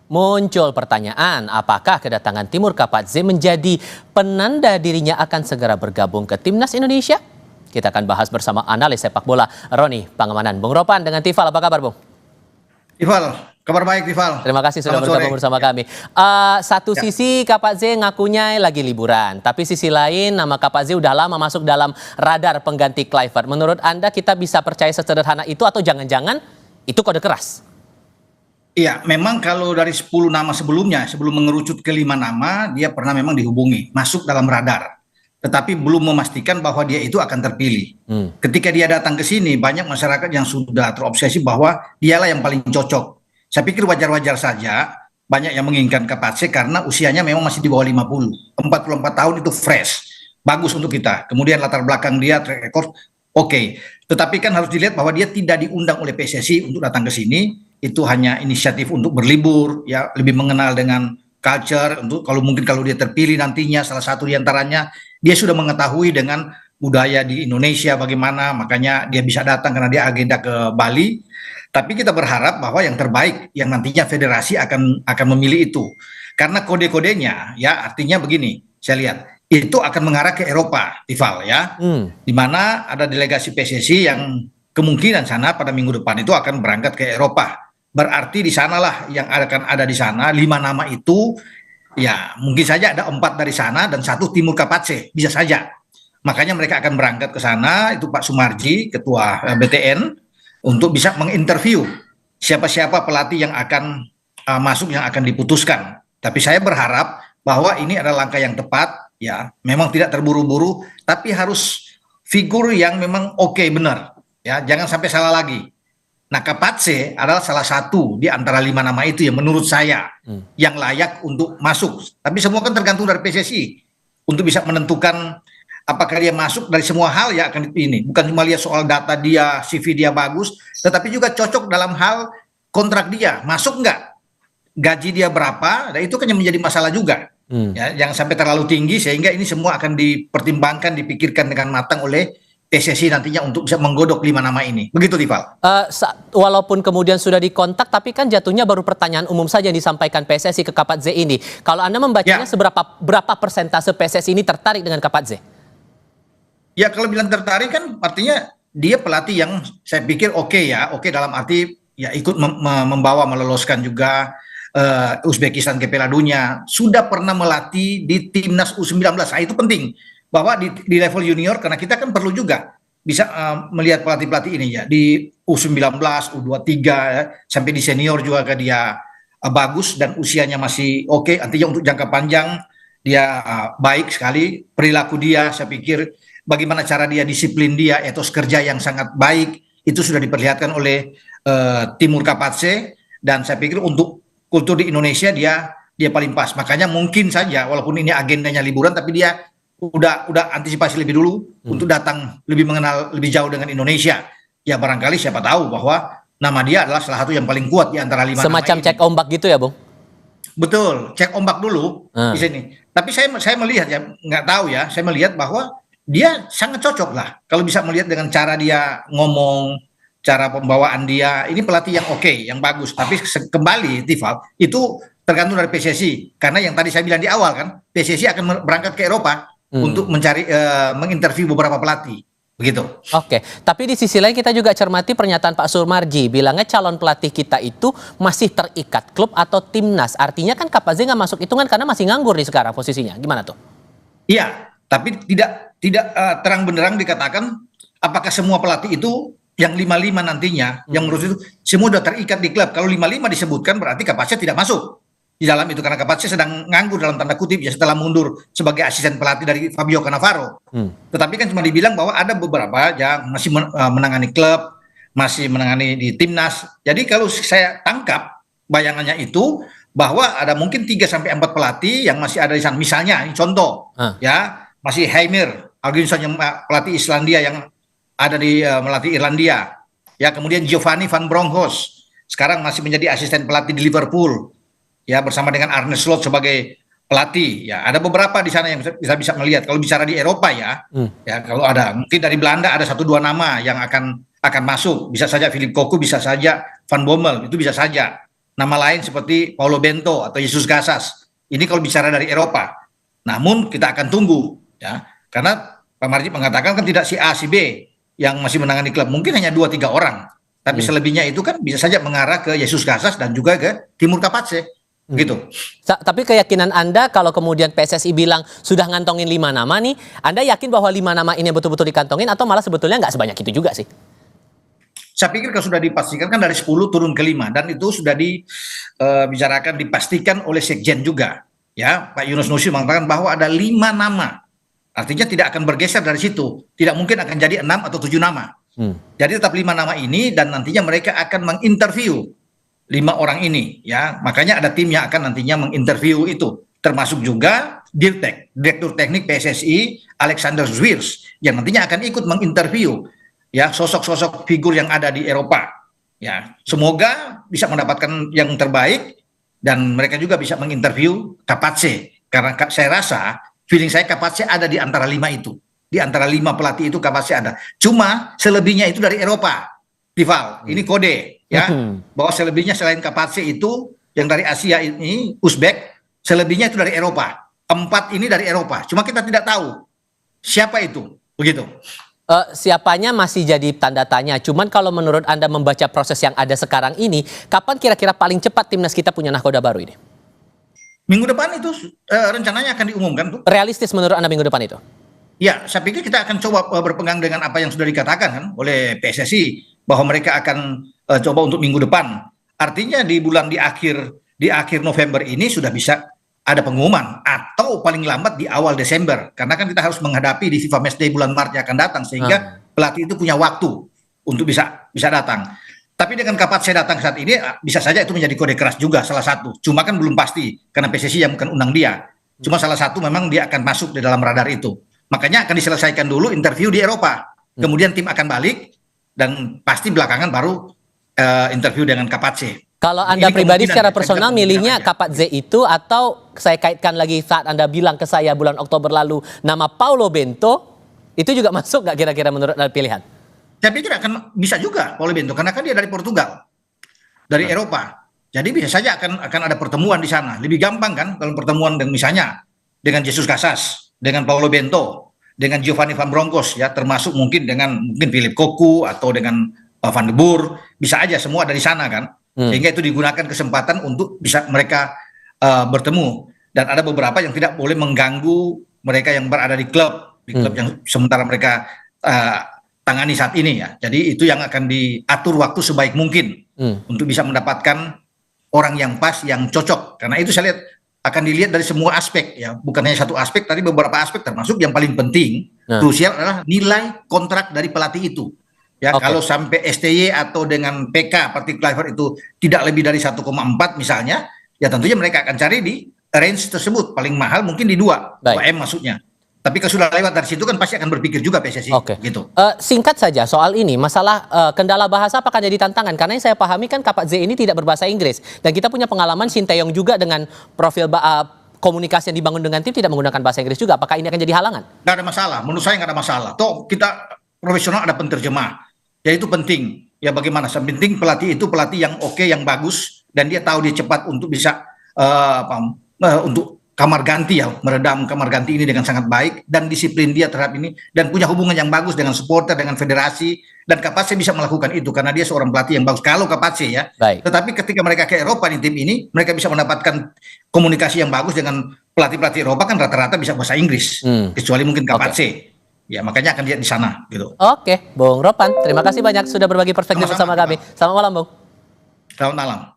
Muncul pertanyaan, apakah kedatangan Timur Kapadze menjadi penanda dirinya akan segera bergabung ke Timnas Indonesia? Kita akan bahas bersama analis sepak bola Roni Pangemanan. Bung Ropan dengan Tifal, apa kabar Bung? Tifal, kabar baik Tifal. Terima kasih sudah bergabung bersama kami. Satu sisi Kapadze ngakunya lagi liburan, tapi sisi lain nama Kapadze udah lama masuk dalam radar pengganti Kluivert. Menurut Anda kita bisa percaya sesederhana itu atau jangan-jangan itu kode keras? Iya, memang kalau dari 10 nama sebelumnya, sebelum mengerucut ke 5 nama, dia pernah memang dihubungi, masuk dalam radar. Tetapi belum memastikan bahwa dia itu akan terpilih. Ketika dia datang ke sini, banyak masyarakat yang sudah terobsesi bahwa dialah yang paling cocok. Saya pikir wajar-wajar saja, banyak yang menginginkan Kapadze karena usianya memang masih di bawah 50. 44 tahun itu fresh, bagus untuk kita. Kemudian latar belakang dia, track record, oke. Tetapi kan harus dilihat bahwa dia tidak diundang oleh PSSI untuk datang ke sini. Itu hanya inisiatif untuk berlibur, ya lebih mengenal dengan culture. Untuk kalau dia terpilih nantinya, salah satu diantaranya dia sudah mengetahui dengan budaya di Indonesia bagaimana, makanya dia bisa datang karena dia agenda ke Bali. Tapi kita berharap bahwa yang terbaik yang nantinya federasi akan memilih itu, karena kode-kodenya ya artinya begini, saya lihat itu akan mengarah ke Eropa, Tifal ya, di mana ada delegasi PSSI yang kemungkinan sana pada minggu depan itu akan berangkat ke Eropa. Berarti di sanalah yang akan ada di sana 5 nama itu. Ya, mungkin saja ada 4 dari sana dan 1 Timur Kapadze, bisa saja. Makanya mereka akan berangkat ke sana, itu Pak Sumarji, Ketua BTN, untuk bisa menginterview siapa-siapa pelatih yang akan masuk, yang akan diputuskan. Tapi saya berharap bahwa ini adalah langkah yang tepat, ya, memang tidak terburu-buru, tapi harus figur yang memang oke, benar. Ya, jangan sampai salah lagi. Nah, Kapadze adalah salah satu di antara 5 nama itu yang menurut saya yang layak untuk masuk. Tapi semua kan tergantung dari PSSI untuk bisa menentukan apakah dia masuk dari semua hal ya akan ini. Bukan cuma lihat soal data dia, CV dia bagus, tetapi juga cocok dalam hal kontrak dia. Masuk nggak? Gaji dia berapa? Dan itu kan yang menjadi masalah juga. Ya, jangan sampai terlalu tinggi sehingga ini semua akan dipertimbangkan, dipikirkan dengan matang oleh PSSI nantinya untuk bisa menggodok 5 nama ini. Begitu, Tifal. Walaupun kemudian sudah dikontak, tapi kan jatuhnya baru pertanyaan umum saja yang disampaikan PSSI ke Kapadze ini. Kalau Anda membacanya berapa persentase PSSI ini tertarik dengan Kapadze? Ya, kalau bilang tertarik kan artinya dia pelatih yang saya pikir oke ya. Oke dalam arti ya ikut membawa meloloskan juga Uzbekistan ke Piala Dunia. Sudah pernah melatih di Timnas U19. Nah, itu penting. Bahwa di level junior, karena kita kan perlu juga bisa melihat pelatih-pelatih ini ya, di U19, U23, ya, sampai di senior juga dia bagus dan usianya masih oke, artinya untuk jangka panjang dia baik sekali, perilaku dia saya pikir, bagaimana cara dia disiplin dia, etos kerja yang sangat baik, itu sudah diperlihatkan oleh Timur Kapadze, dan saya pikir untuk kultur di Indonesia dia paling pas, makanya mungkin saja walaupun ini agendanya liburan, tapi dia udah antisipasi lebih dulu untuk datang lebih mengenal lebih jauh dengan Indonesia. Ya barangkali siapa tahu bahwa nama dia adalah salah satu yang paling kuat di antara 5 semacam nama ini. Cek ombak gitu ya, Bung? Betul, cek ombak dulu di sini. Tapi saya melihat ya, nggak tahu ya, saya melihat bahwa dia sangat cocok lah kalau bisa melihat dengan cara dia ngomong, cara pembawaan dia. Ini pelatih yang oke, yang bagus. Tapi kembali, Tifal, itu tergantung dari PSSI. Karena yang tadi saya bilang di awal kan, PSSI akan berangkat ke Eropa untuk mencari menginterview beberapa pelatih, begitu. Oke, tapi di sisi lain kita juga cermati pernyataan Pak Sumarji, bilangnya calon pelatih kita itu masih terikat klub atau timnas. Artinya kan Kapadze nggak masuk hitungan karena masih nganggur nih sekarang posisinya. Gimana tuh? Iya, tapi tidak terang benderang dikatakan apakah semua pelatih itu yang 55 nantinya, yang menurut itu semua sudah terikat di klub. Kalau 55 disebutkan berarti Kapadze tidak masuk di dalam itu, karena Kapadze sedang nganggur dalam tanda kutip ya setelah mundur sebagai asisten pelatih dari Fabio Cannavaro. Tetapi kan cuma dibilang bahwa ada beberapa yang masih menangani klub, masih menangani di timnas. Jadi kalau saya tangkap bayangannya itu bahwa ada mungkin 3 sampai 4 pelatih yang masih ada di sana. Misalnya ini contoh ya, masih Heimir Algunsson yang pelatih Islandia yang ada di melatih Irlandia. Ya, kemudian Giovanni van Bronckhorst sekarang masih menjadi asisten pelatih di Liverpool. Ya, bersama dengan Arne Slot sebagai pelatih. Ya, ada beberapa di sana yang bisa melihat. Kalau bicara di Eropa ya, ya kalau ada mungkin dari Belanda ada 1-2 nama yang akan masuk. Bisa saja Philip Cocu, bisa saja Van Bommel, itu bisa saja. nama lain seperti Paulo Bento atau Jesus Casas. Ini kalau bicara dari Eropa. Namun kita akan tunggu ya, karena Pak Marji mengatakan kan tidak si A si B yang masih menangani klub, mungkin hanya 2-3 orang. Tapi selebihnya itu kan bisa saja mengarah ke Jesus Casas dan juga ke Timur Kapatse. Gitu. Tapi keyakinan Anda kalau kemudian PSSI bilang sudah ngantongin 5 nama nih, Anda yakin bahwa 5 nama ini betul-betul dikantongin atau malah sebetulnya nggak sebanyak itu juga sih? Saya pikir kalau sudah dipastikan kan dari 10 turun ke 5 dan itu sudah dibicarakan dipastikan oleh Sekjen juga. Ya, Pak Yunus Nusi mengatakan bahwa ada 5 nama. Artinya tidak akan bergeser dari situ. Tidak mungkin akan jadi 6 atau 7 nama. Jadi tetap 5 nama ini dan nantinya mereka akan menginterview 5 orang ini, ya. Makanya ada tim yang akan nantinya menginterview itu, termasuk juga Dirtek, Direktur Teknik PSSI Alexander Zwiers yang nantinya akan ikut menginterview ya sosok-sosok figur yang ada di Eropa. Ya, semoga bisa mendapatkan yang terbaik dan mereka juga bisa menginterview Kapatse karena saya rasa feeling saya Kapatse ada di antara 5 itu. Di antara 5 pelatih itu Kapatse ada. Cuma selebihnya itu dari Eropa. Rival, ini kode ya, bahwa selebihnya selain Kapatse itu yang dari Asia ini Uzbek, selebihnya itu dari Eropa. 4 ini dari Eropa. Cuma kita tidak tahu siapa itu, begitu. Siapanya masih jadi tanda tanya. Cuman kalau menurut Anda membaca proses yang ada sekarang ini, kapan kira-kira paling cepat timnas kita punya nahkoda baru ini? Minggu depan itu rencananya akan diumumkan tuh. Realistis menurut Anda minggu depan itu? Ya, saya pikir kita akan coba berpegang dengan apa yang sudah dikatakan kan oleh PSSI bahwa mereka akan coba untuk minggu depan. Artinya di akhir November ini sudah bisa ada pengumuman atau paling lambat di awal Desember karena kan kita harus menghadapi di FIFA Matchday bulan Maret yang akan datang sehingga pelatih itu punya waktu untuk bisa datang. Tapi dengan Kapatse datang saat ini bisa saja itu menjadi kode keras juga salah satu. Cuma kan belum pasti karena PSSI yang bukan undang dia. Cuma salah satu memang dia akan masuk di dalam radar itu. Makanya akan diselesaikan dulu interview di Eropa. Kemudian tim akan balik dan pasti belakangan baru interview dengan Kapatse. Kalau Anda pribadi secara personal milihnya Kapatse itu atau saya kaitkan lagi saat Anda bilang ke saya bulan Oktober lalu nama Paulo Bento itu juga masuk nggak kira-kira menurut Anda pilihan? Saya pikir akan bisa juga Paulo Bento karena kan dia dari Portugal, dari Eropa. Jadi bisa saja akan ada pertemuan di sana. Lebih gampang kan kalau pertemuan dengan misalnya dengan Jesus Casas, dengan Paulo Bento, dengan Giovanni Van Bronckhorst ya, termasuk mungkin Philip Cocu atau dengan Van de Boer, bisa aja semua dari sana kan. Sehingga itu digunakan kesempatan untuk bisa mereka bertemu dan ada beberapa yang tidak boleh mengganggu mereka yang berada di klub yang sementara mereka tangani saat ini ya. Jadi itu yang akan diatur waktu sebaik mungkin untuk bisa mendapatkan orang yang pas, yang cocok. Karena itu saya lihat akan dilihat dari semua aspek ya, bukan hanya satu aspek, tadi beberapa aspek termasuk yang paling penting, krusial adalah nilai kontrak dari pelatih itu. Ya, kalau sampai STY atau dengan PK Parti Kluivert itu tidak lebih dari 1,4 misalnya, ya tentunya mereka akan cari di range tersebut, paling mahal mungkin di 2M maksudnya. Tapi kalau sudah lewat dari situ kan pasti akan berpikir juga PSSI. Gitu. Singkat saja soal ini, masalah kendala bahasa apakah jadi tantangan? Karena yang saya pahami kan Kapatse ini tidak berbahasa Inggris. Dan kita punya pengalaman Sinteyong juga dengan profil komunikasi yang dibangun dengan tim tidak menggunakan bahasa Inggris juga. Apakah ini akan jadi halangan? Nggak ada masalah, menurut saya nggak ada masalah. Toh kita profesional ada penterjemah. Ya itu penting. Ya bagaimana? Yang penting pelatih itu pelatih yang oke, yang bagus. Dan dia tahu dia cepat untuk bisa untuk kamar ganti ya, meredam kamar ganti ini dengan sangat baik dan disiplin dia terhadap ini dan punya hubungan yang bagus dengan supporter, dengan federasi dan Kapatse bisa melakukan itu karena dia seorang pelatih yang bagus. Kalau Kapatse ya, tetapi ketika mereka ke Eropa di tim ini, mereka bisa mendapatkan komunikasi yang bagus dengan pelatih-pelatih Eropa kan rata-rata bisa bahasa Inggris, kecuali mungkin Kapatse. Ya makanya akan lihat di sana gitu. Bung Ropan, terima kasih banyak sudah berbagi perspektif bersama kami. Selamat malam, Bung. Selamat malam.